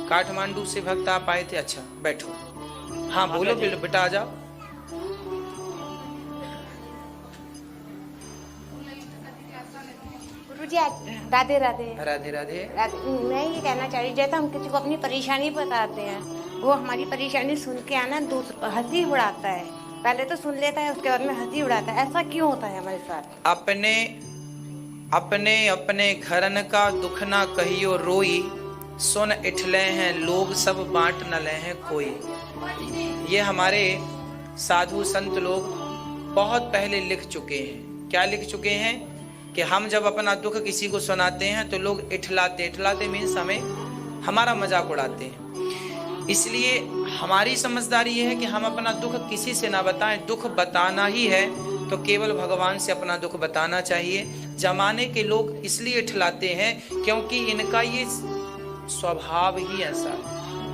काठमांडू से भक्त आप आए थे? अच्छा बैठो। हाँ बोलो बेटा, आ जाओ। गुरुजी राधे राधे। राधे राधे। मैं ये कहना चाह रही, जैसे हम किसी को अपनी परेशानी बताते हैं, वो हमारी परेशानी सुन के आना हंसी उड़ाता है। पहले तो सुन लेता है, उसके बाद में हंसी उड़ाता है। ऐसा क्यों होता है हमारे साथ? अपने अपने अपने घरन का दुख ना कहियो रोई, सुन इठले हैं लोग सब बांट न ले हैं कोई। ये हमारे साधु संत लोग बहुत पहले लिख चुके हैं। क्या लिख चुके हैं? कि हम जब अपना दुख किसी को सुनाते हैं तो लोग इठलाते मीन्स हमें हमारा मजाक उड़ाते हैं। इसलिए हमारी समझदारी ये है कि हम अपना दुख किसी से ना बताएं। दुख बताना ही है तो केवल भगवान से अपना दुख बताना चाहिए। जमाने के लोग इसलिए इठलाते हैं क्योंकि इनका ये स्वभाव ही ऐसा है।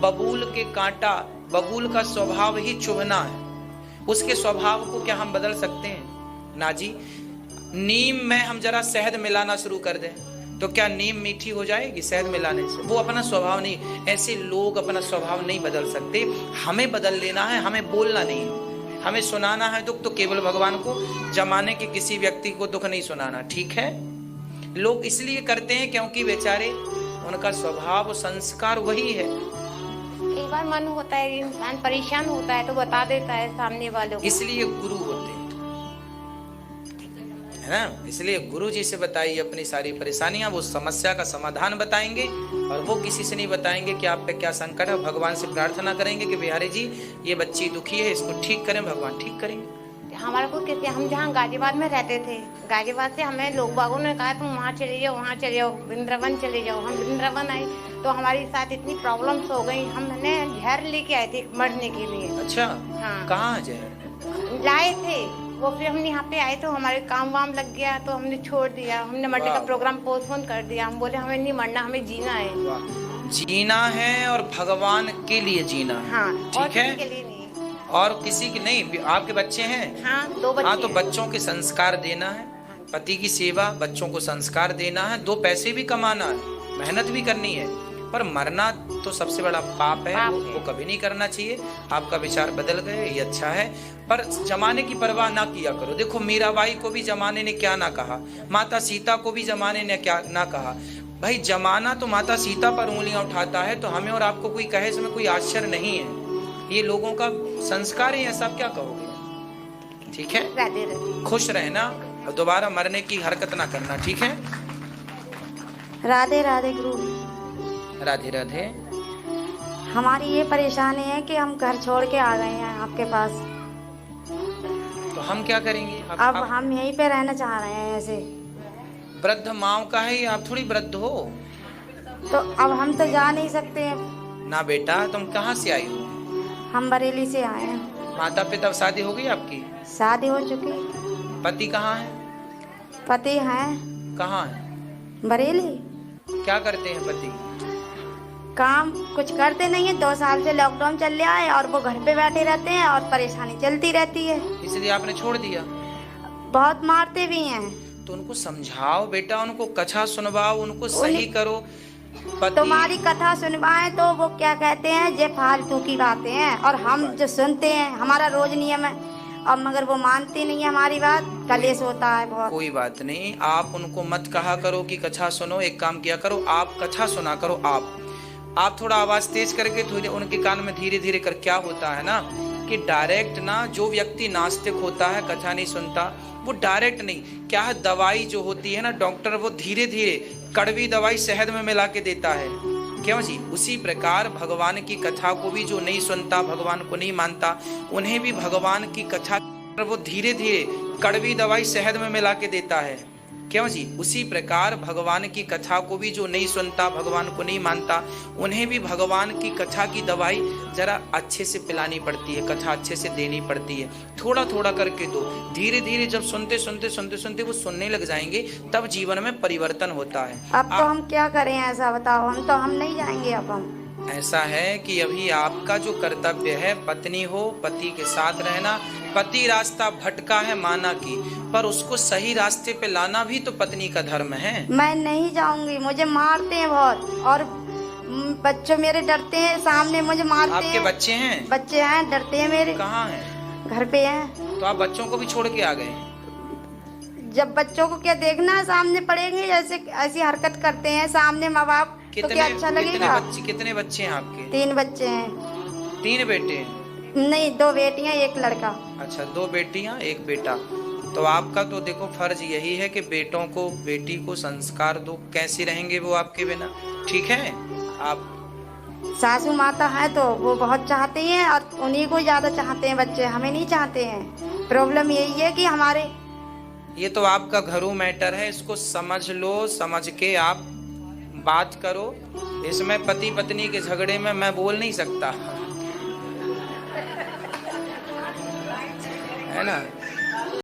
बबूल का स्वभाव ही चुभना है। उसके स्वभाव को क्या हम बदल सकते हैं? ना जी। नीम में हम जरा शहद मिलाना शुरू कर दें तो क्या नीम मीठी हो जाएगी शहद मिलाने से? वो अपना स्वभाव नहीं। ऐसे लोग अपना स्वभाव नहीं बदल सकते। हमें बदल लेना है, हमें बोलना नहीं है, हमें सुनाना है दुख तो केवल भगवान को। जमाने के किसी व्यक्ति को दुख नहीं सुनाना, ठीक है? लोग इसलिए करते हैं क्योंकि बेचारे उनका स्वभाव संस्कार वही है। एक बार मन होता है, इंसान परेशान होता है तो बता देता है सामने वालों को। इसलिए गुरु होते हैं, है ना? इसलिए गुरु जी से बताइए अपनी सारी परेशानियां, वो समस्या का समाधान बताएंगे और वो किसी से नहीं बताएंगे कि आप पे क्या संकट है। भगवान से प्रार्थना करेंगे कि बिहारी जी ये बच्ची दुखी है, इसको ठीक करें, भगवान ठीक करेंगे। हमारे को कैसे, हम जहाँ गाजियाबाद में रहते थे, गाजियाबाद से हमें लोग बागों ने कहा तुम वहाँ चले जाओ, वृंदावन चले जाओ। हम वृंदावन आए तो हमारे साथ इतनी प्रॉब्लम्स हो गई। हमने जहर लेके आए थे मरने के लिए। अच्छा, हाँ। कहाँ जहर लाए थे वो, फिर हम यहाँ पे आए तो हमारे काम वाम लग गया तो हमने छोड़ दिया। हमने मरने का प्रोग्राम पोस्टपोन कर दिया। हम बोले हमें नहीं मरना, हमें जीना है। जीना है और भगवान के लिए जीना है। हाँ, ठीक है? के लिए नहीं। और किसी के नहीं। आपके बच्चे हैं? हाँ, 2 बच्चे। हाँ, तो बच्चों के संस्कार देना है, पति की सेवा, बच्चों को संस्कार देना है, 2 पैसे भी कमाना है, मेहनत भी करनी है। पर मरना तो सबसे बड़ा पाप है, वो कभी नहीं करना चाहिए। आपका विचार बदल गए, ये अच्छा है। पर जमाने की परवाह ना किया करो। देखो मीराबाई को भी जमाने ने क्या ना कहा, माता सीता को भी जमाने ने क्या ना कहा। भाई जमाना तो माता सीता पर उंगलियां उठाता है तो हमें और आपको कोई कहे इसमें कोई आश्चर्य नहीं है। ये लोगों का संस्कार ही है, सब क्या कहोगे? ठीक है? राधे राधे। खुश रहना और दोबारा मरने की हरकत ना करना, ठीक है? राधे राधे गुरु। राधे राधे। हमारी ये परेशानी है कि हम घर छोड़ के आ गए हैं आपके पास। तो हम क्या करेंगे? अब हम यहीं पे रहना चाह रहे हैं। ऐसे वृद्ध माँ का है, आप थोड़ी वृद्ध हो। तो अब हम तो जा नहीं सकते। ना बेटा, तुम कहाँ से आई हो? हम बरेली से आए हैं। माता पिता शादी हो गई आपकी? शादी हो चुकी। पति कहाँ है? पति हैं। कहाँ है? बरेली। क्या करते हैं पति? काम कुछ करते नहीं है। 2 साल से लॉकडाउन चल रहा है और वो घर पे बैठे रहते हैं और परेशानी चलती रहती है। इसलिए आपने छोड़ दिया? बहुत मारते भी हैं। तो उनको समझाओ बेटा, उनको कथा सुनवाओ, उनको सही करो। तुम्हारी कथा सुनवाएं तो वो क्या कहते हैं, ये फालतू की बातें हैं। और हम जो सुनते हैं, हमारा रोज नियम है, और मगर वो मानते नहीं है हमारी बात। कलेश होता है बहुत। कोई बात नहीं, आप उनको मत कहा करो कि कथा सुनो। एक काम किया करो, आप कथा सुना करो। आप थोड़ा आवाज तेज करके थोड़ी उनके कान में धीरे धीरे कर। क्या होता है ना कि डायरेक्ट ना, जो व्यक्ति नास्तिक होता है, कथा नहीं सुनता, वो डायरेक्ट नहीं, क्या है, दवाई जो होती है ना, डॉक्टर वो धीरे धीरे कड़वी दवाई शहद में मिला के देता है। क्यों जी? उसी प्रकार भगवान की कथा को भी जो नहीं सुनता, भगवान को नहीं मानता, उन्हें भी भगवान की कथा वो धीरे धीरे कड़वी दवाई शहद में मिला के देता है। क्यों जी? उसी प्रकार भगवान की कथा को भी जो नहीं सुनता, भगवान को नहीं मानता, उन्हें भी भगवान की कथा की दवाई जरा अच्छे से पिलानी पड़ती है, कथा अच्छे से देनी पड़ती है। थोड़ा थोड़ा करके दो, धीरे धीरे जब सुनते सुनते वो सुनने लग जाएंगे, तब जीवन में परिवर्तन होता है। अब तो हम क्या करें, ऐसा बताओ। हम नहीं जाएंगे। अब हम ऐसा है कि अभी आपका जो कर्तव्य है, पत्नी हो, पति के साथ रहना। पति रास्ता भटका है माना की, पर उसको सही रास्ते पे लाना भी तो पत्नी का धर्म है। मैं नहीं जाऊंगी, मुझे मारते हैं बहुत। और बच्चे मेरे डरते हैं, सामने मुझे मारते आपके हैं। बच्चे हैं? बच्चे हैं, डरते हैं मेरे। कहाँ हैं? घर पे हैं। तो आप बच्चों को भी छोड़ के आ गए? जब बच्चों को क्या देखना, सामने पड़ेंगे, ऐसे ऐसी हरकत करते हैं सामने माँ बाप, तो क्या अच्छा लगेगा? कितने बच्चे हैं आपके? 3 बच्चे हैं। 3 बेटे? नहीं, 2 बेटियां 1 लड़का। अच्छा, 2 बेटियां 1 बेटा। तो आपका तो देखो फर्ज यही है कि बेटों को, बेटी को संस्कार दो। कैसे रहेंगे वो आपके बिना? ठीक है। आप सासू माता है तो वो बहुत चाहते हैं और उन्हीं को ज्यादा चाहते हैं बच्चे, हमें नहीं चाहते हैं। प्रॉब्लम यही है कि हमारे, ये तो आपका घरू मैटर है, इसको समझ लो। समझ के आप बात करो। इसमें पति पत्नी के झगड़े में मैं बोल नहीं सकता, है ना।